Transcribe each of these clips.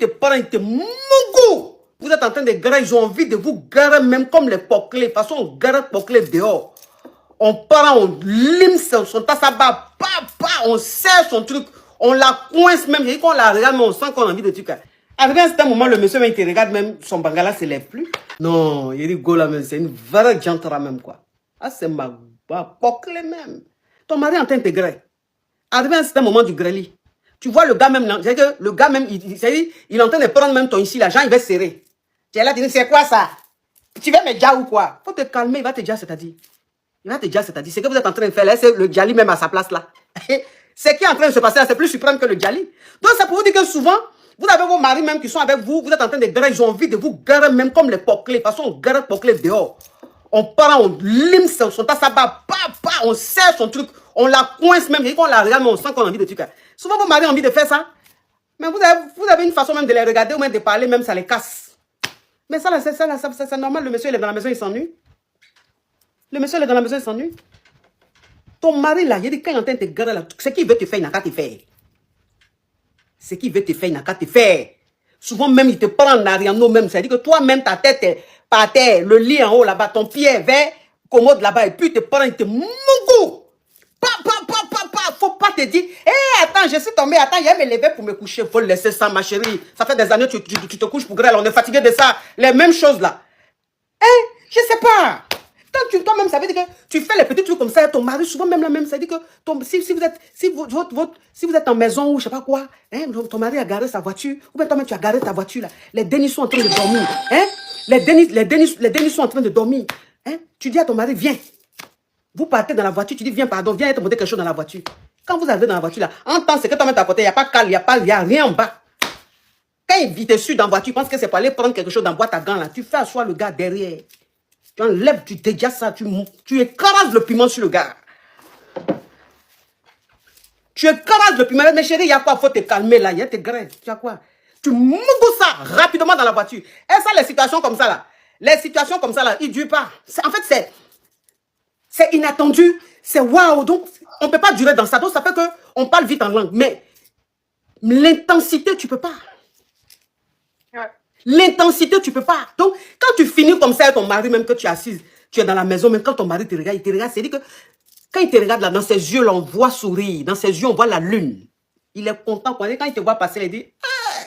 te prend, il te mongo. Vous êtes en train de garer, ils ont envie de vous garer même comme les poclés. De toute façon, on gare poclés dehors. On prend, on lime son tasse à bas, on serre son truc, on la coince même. J'ai dit qu'on la regarde, mais on sent qu'on a envie de truc. Arrivé à un certain moment, le monsieur, même, il te regarde même, son bangala ne se lève plus. Non, il rigole là, c'est une vraie gentara même, quoi. Ah, c'est ma poclé même. Ton mari est en train de te griller. Arrivé à un certain moment du grêlis, tu vois le gars même, le gars même, il est en train de prendre même ton ici, l'argent, il va serrer. Tu es là, tu dis, c'est quoi ça? Tu veux me dire ou quoi? Faut te calmer, il va te dire, c'est-à-dire. Il va te dire, c'est-à-dire, c'est que vous êtes en train de faire, laissez le Djali même à sa place là. Ce qui est en train de se passer là, c'est plus suprême que le Djali. Donc, c'est pour vous dire que souvent, vous avez vos maris même qui sont avec vous, vous êtes en train de garer, ils ont envie de vous garer même comme les poclés. De toute façon, on gare poclés dehors. On prend, on lime son tasse à bas, on serre son truc, on la coince même, j'ai dit qu'on la regarde, mais on sent qu'on a envie de trucs. Souvent, vos maris ont envie de faire ça. Mais vous avez une façon même de les regarder ou même de parler, même ça les casse. Mais ça, c'est normal, le monsieur il est dans la maison, il s'ennuie. Le monsieur il est dans la maison, il s'ennuie. Ton mari là, il dit quand il est en train de te garer là, ce qu'il veut te faire, il n'a qu'à te faire. Ce qu'il veut te faire, il n'a qu'à te faire. Souvent même, il te prend en arrière-nous même. C'est-à-dire que toi-même, ta tête est par terre, le lit en haut là-bas, ton pied est vers commode là-bas, et puis il te prend, il te mongo. Faut pas te dire, hé, attends, je suis tombé, attends, il va me lever pour me coucher. Faut le laisser ça, ma chérie. Ça fait des années que tu te couches pour grêle, on est fatigué de ça. Les mêmes choses là. Hein? Je sais pas. Toi-même, ça veut dire que tu fais les petits trucs comme ça, ton mari, souvent même la même, ça veut dire que si vous êtes en maison ou je sais pas quoi, hein, ton mari a garé sa voiture, ou bien toi-même tu as garé ta voiture là, les Denis sont en train de dormir, hein, les Denis sont en train de dormir, hein, tu dis à ton mari, viens, vous partez dans la voiture, tu dis, viens, pardon, viens te monter quelque chose dans la voiture. Quand vous arrivez dans la voiture là, entends ce que toi-même t'as apporté, il n'y a pas calme, il n'y a rien en bas. Quand il te suit dans la voiture, tu penses que c'est pour aller prendre quelque chose dans la boîte à gants là, tu fais asseoir le gars derrière. Tu enlèves, tu dégages ça, tu écrases le piment sur le gars. Tu écrases le piment. Mais chérie, il y a quoi? Il faut te calmer là, il y a tes graines. Tu as quoi? Tu mouilles ça rapidement dans la voiture. Et ça, les situations comme ça là, ils ne durent pas. En fait, c'est inattendu. C'est waouh. Donc, on ne peut pas durer dans ça. Donc, ça fait qu'on parle vite en langue. Mais l'intensité, tu ne peux pas. L'intensité, tu ne peux pas. Donc, quand tu finis comme ça avec ton mari, même que tu es assise, tu es dans la maison, même quand ton mari te regarde, il te regarde, c'est-à-dire que quand il te regarde là, dans ses yeux, là, on voit sourire. Dans ses yeux, on voit la lune. Il est content. Quand il te voit passer, il dit, ah!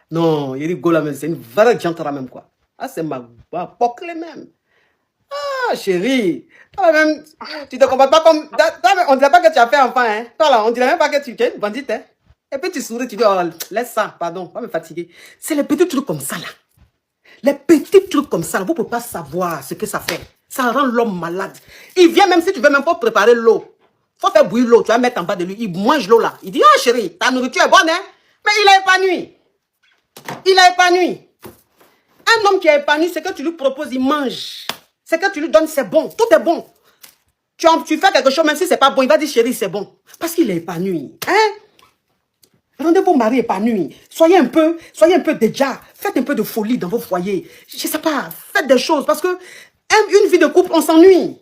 Non, il rigole là, même. C'est une vraie gentara même, quoi. Ah, c'est ma poclé même. Ah, chérie. Toi, même, tu te comportes pas comme... On ne dirait pas que tu as fait enfant, hein. Toi, là, on ne dirait même pas que tu es une bandite, hein. Et puis tu souris, tu dis, oh, laisse ça, pardon, pas me fatiguer. C'est les petits trucs comme ça, là. Les petits trucs comme ça, là, vous ne pouvez pas savoir ce que ça fait. Ça rend l'homme malade. Il vient même si tu veux même pas préparer l'eau. Il faut faire bouillir l'eau, tu vas mettre en bas de lui. Il mange l'eau là. Il dit, oh chérie, ta nourriture est bonne, hein. Mais il est épanoui. Il est épanoui. Un homme qui est épanoui, c'est que tu lui proposes, il mange. C'est que tu lui donnes, c'est bon. Tout est bon. Tu fais quelque chose, même si c'est pas bon, il va dire, chérie, c'est bon. Parce qu'il est épanoui. Hein? Rendez vos maris épanouis. Soyez un peu déjà. Faites un peu de folie dans vos foyers. Je ne sais pas. Faites des choses. Parce que une vie de couple, on s'ennuie.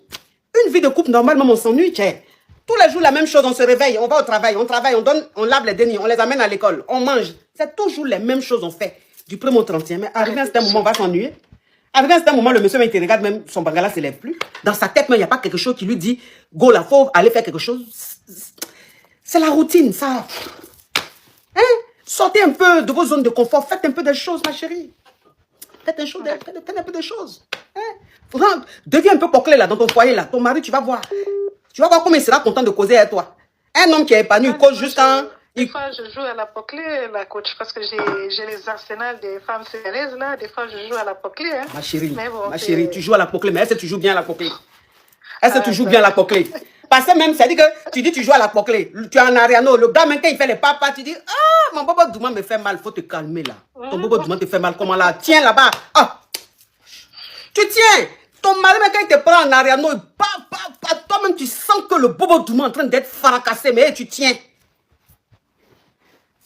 Une vie de couple, normalement, on s'ennuie. Tous les jours, la même chose. On se réveille, on va au travail, on travaille, on lave les dénis, on les amène à l'école, on mange. C'est toujours les mêmes choses on fait. Du 1er au 30e. Mais arrivé à un certain moment, on va s'ennuyer. Arrivé à un certain moment, le monsieur, il te regarde, même son bangala ne se lève plus. Dans sa tête, il n'y a pas quelque chose qui lui dit, go là, faut aller faire quelque chose. C'est la routine, ça. Hein? Sortez un peu de vos zones de confort. Faites un peu de choses, ma chérie. Faites un peu de choses. Hein? Deviens un peu poclé là, dans ton foyer là. Ton mari, tu vas voir. Tu vas voir comment il sera content de causer avec toi. Un homme qui est épanoui, il cause jusqu'à... Des fois, je joue à la poclée, la coach, parce que j'ai les arsenals des femmes sérieuses là. Des fois, je joue à la poclée. Hein. Ma chérie, bon, tu joues à la poclée, mais est-ce que tu joues bien à la poclée? Est-ce que tu joues bien à la poclée? Parce que même, ça dit que tu dis tu joues à la poclée. Tu es en Ariano. Le gars, même quand il fait les papas, tu dis, ah, mon bobo Douma me fait mal. Il faut te calmer là. Ton bobo Douma te fait mal. Comment là? Tiens là-bas. Ah. Tu tiens. Ton mari, même quand il te prend en Ariano, toi-même, tu sens que le bobo Douma est en train d'être fracassé. Mais tu tiens.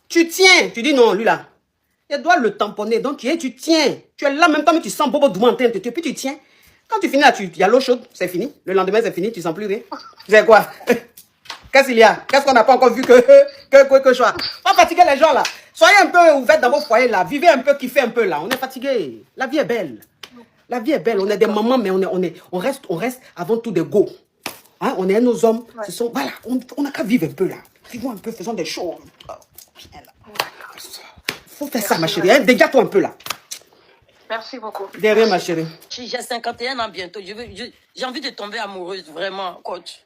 Tu tiens. Tu dis non, lui là. Il doit le tamponner. Donc tu tiens. Tu es là, même temps, mais tu sens bobo Douma en train de te tuer. Puis tu tiens. Quand tu finis là, il y a l'eau chaude, c'est fini. Le lendemain, c'est fini, tu ne sens plus rien. C'est quoi? Qu'est-ce qu'il y a? Qu'est-ce qu'on n'a pas encore vu que je sois? Pas fatiguer les gens là. Soyez un peu ouverts dans vos foyers là. Vivez un peu, kiffez un peu là. On est fatigué. La vie est belle. La vie est belle. On est des mamans, mais on reste avant tout des go. Hein? On est nos hommes. Ouais. Ce sont, voilà, on a qu'à vivre un peu là. Vivons un peu, faisons des choses. Faut faire ça, ma chérie. Hein? Dégage-toi un peu là. Merci beaucoup. Derrière, ma chérie. J'ai 51 ans bientôt. J'ai envie de tomber amoureuse, vraiment, coach.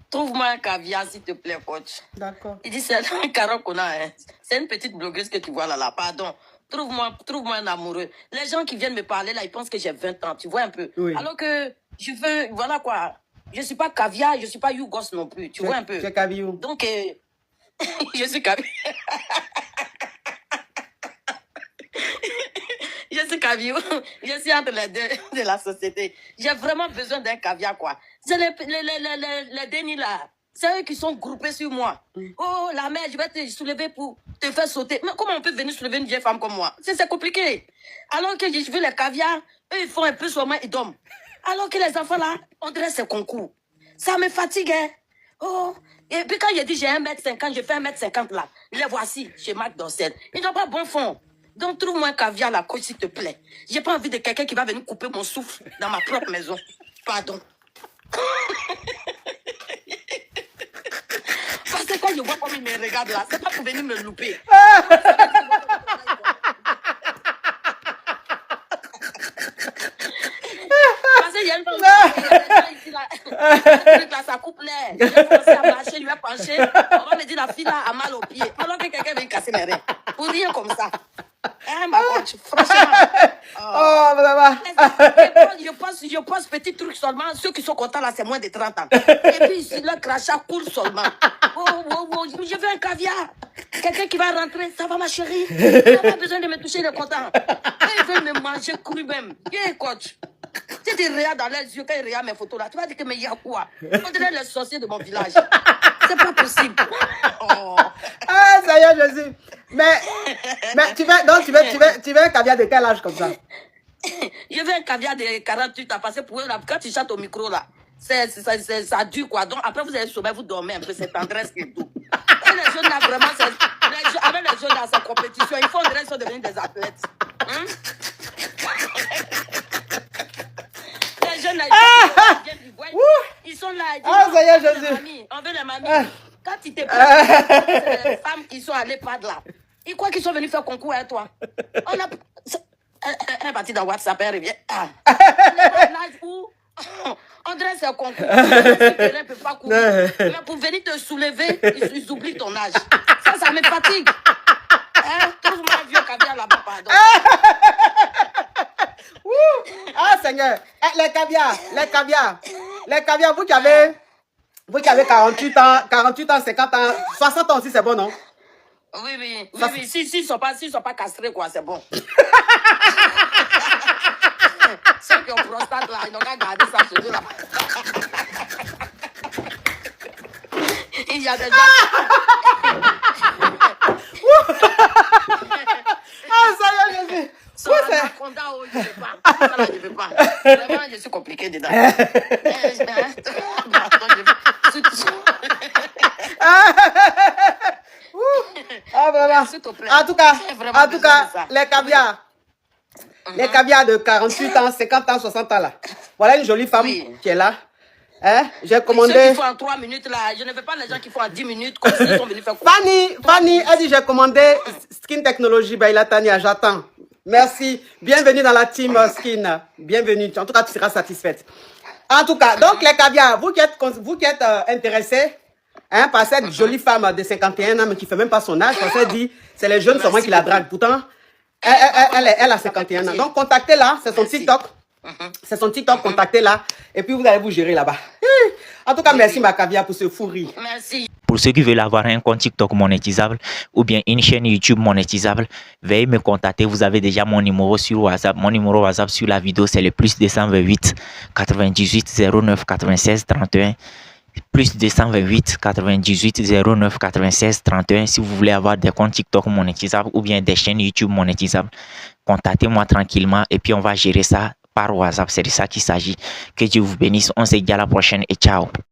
Trouve-moi un caviar, s'il te plaît, coach. D'accord. Il dit, c'est un caron qu'on a. Hein. C'est une petite blogueuse que tu vois là, pardon. Trouve-moi un amoureux. Les gens qui viennent me parler là, ils pensent que j'ai 20 ans, tu vois un peu. Oui. Alors que je veux, voilà quoi. Je ne suis pas caviar, je ne suis pas Yougos non plus, tu vois un peu. C'est caviar. Donc, je suis caviar. Je suis caviar. Je suis entre les deux de la société. J'ai vraiment besoin d'un caviar, quoi. C'est les dénis là. C'est eux qui sont groupés sur moi. Oh, la mère, je vais te soulever pour te faire sauter. Mais comment on peut venir soulever une vieille femme comme moi? C'est compliqué. Alors que je veux les caviars, eux, ils font un peu seulement, ils dorment. Alors que les enfants là, on dirait ces concours. Ça me fatigue, hein. Oh. Et puis quand j'ai dit j'ai 1m50, je fais 1m50 là. Les voici chez Marc Dorcel. Ils n'ont pas bon fond. Donc trouve-moi un caviar là, coach, s'il te plaît. J'ai pas envie de quelqu'un qui va venir couper mon souffle dans ma propre maison. Pardon. Parce que quand je vois comme il me regarde là, c'est pas pour venir me louper. Parce qu'il y a une femme ici là, ça coupe l'air. Je vais commencer à marcher, je vais pencher. On va me dire la fille là a mal au pied. Alors que quelqu'un vient casser mes reins. Pour rien comme ça. Hein, ma coach, franchement. Oh, vraiment. Je pense petit truc seulement. Ceux qui sont contents là, c'est moins de 30 ans. Et puis ici, le crachat coule seulement. Oh, je veux un caviar. Quelqu'un qui va rentrer, ça va ma chérie. Tu n'as pas besoin de me toucher, il est content. Ils veulent me manger cru même. Viens, coach. Si tu regardes dans les yeux, quand il regarde mes photos là, tu vas dire que mais il y a quoi? On dirait les sorciers de mon village. C'est pas possible. Oh. Ah, ça y est, Jésus. Mais tu veux un caviar de quel âge comme ça? Je veux un caviar de 48 ans parce que pour eux, là, quand tu chantes au micro là, ça dure quoi. Donc après vous avez sommeil, vous dormez un peu, c'est tendresse et tout. Et les jeunes là, vraiment, avec les jeunes là, c'est compétition. Il faut en sont devenir des athlètes. Hein? Les jeunes là, ils sont là. Ah, ça y est, Jésus. On veut les mamies. Quand ils te prennent, c'est les femmes qui sont allées par là. Ils croient qu'ils sont venus faire concours avec toi. On a... Elle est partie dans WhatsApp, elle revient. Ah. L'âge où on dirait c'est un concours. Elle ne peut pas courir. Mais pour venir te soulever, ils oublient ton âge. Ça me fatigue. Hein? Trouve-moi un vieux caviar là-bas, pardon. Ah, Seigneur. Les caviars, vous qui avez 48 ans, 50 ans, 60 ans aussi, c'est bon, non? Oui. S'ils ne sont pas castrés, quoi, c'est bon. Ceux qui ont prostate là, ils n'ont qu'à garder ça chez eux là. Il y a des gens. Ah, ça y est, Jésus. Je ne veux pas. Vraiment, je suis compliqué dedans. Ah, vraiment. En tout cas, les caviars de 48 ans, 50 ans, 60 ans là. Voilà une jolie femme qui est là. Hein? J'ai commandé. Ceux qui font en 3 minutes là, je ne veux pas les gens qui font en 10 minutes comme s'ils sont venus faire quoi. Fanny, elle dit j'ai commandé Skin Technology by Latania, j'attends. Merci. Bienvenue dans la team Skin. Bienvenue. En tout cas, tu seras satisfaite. En tout cas, donc les caviars, vous qui êtes intéressés hein, par cette jolie femme de 51 ans, mais qui ne fait même pas son âge, parce qu'elle dit c'est les jeunes seulement qui la draguent. Pourtant, elle a 51 ans. Donc, contactez-la, c'est son TikTok. C'est son TikTok, contactez-la. Et puis, vous allez vous gérer là-bas. En tout cas, merci ma caviar pour ce fou rire. Merci. Pour ceux qui veulent avoir un compte TikTok monétisable ou bien une chaîne YouTube monétisable, veuillez me contacter. Vous avez déjà mon numéro sur WhatsApp. Mon numéro WhatsApp sur la vidéo, c'est le plus 228 98 09 96 31. Plus 228 98 09 96 31. Si vous voulez avoir des comptes TikTok monétisables ou bien des chaînes YouTube monétisables, contactez-moi tranquillement et puis on va gérer ça par WhatsApp. C'est de ça qu'il s'agit. Que Dieu vous bénisse. On se dit à la prochaine et ciao.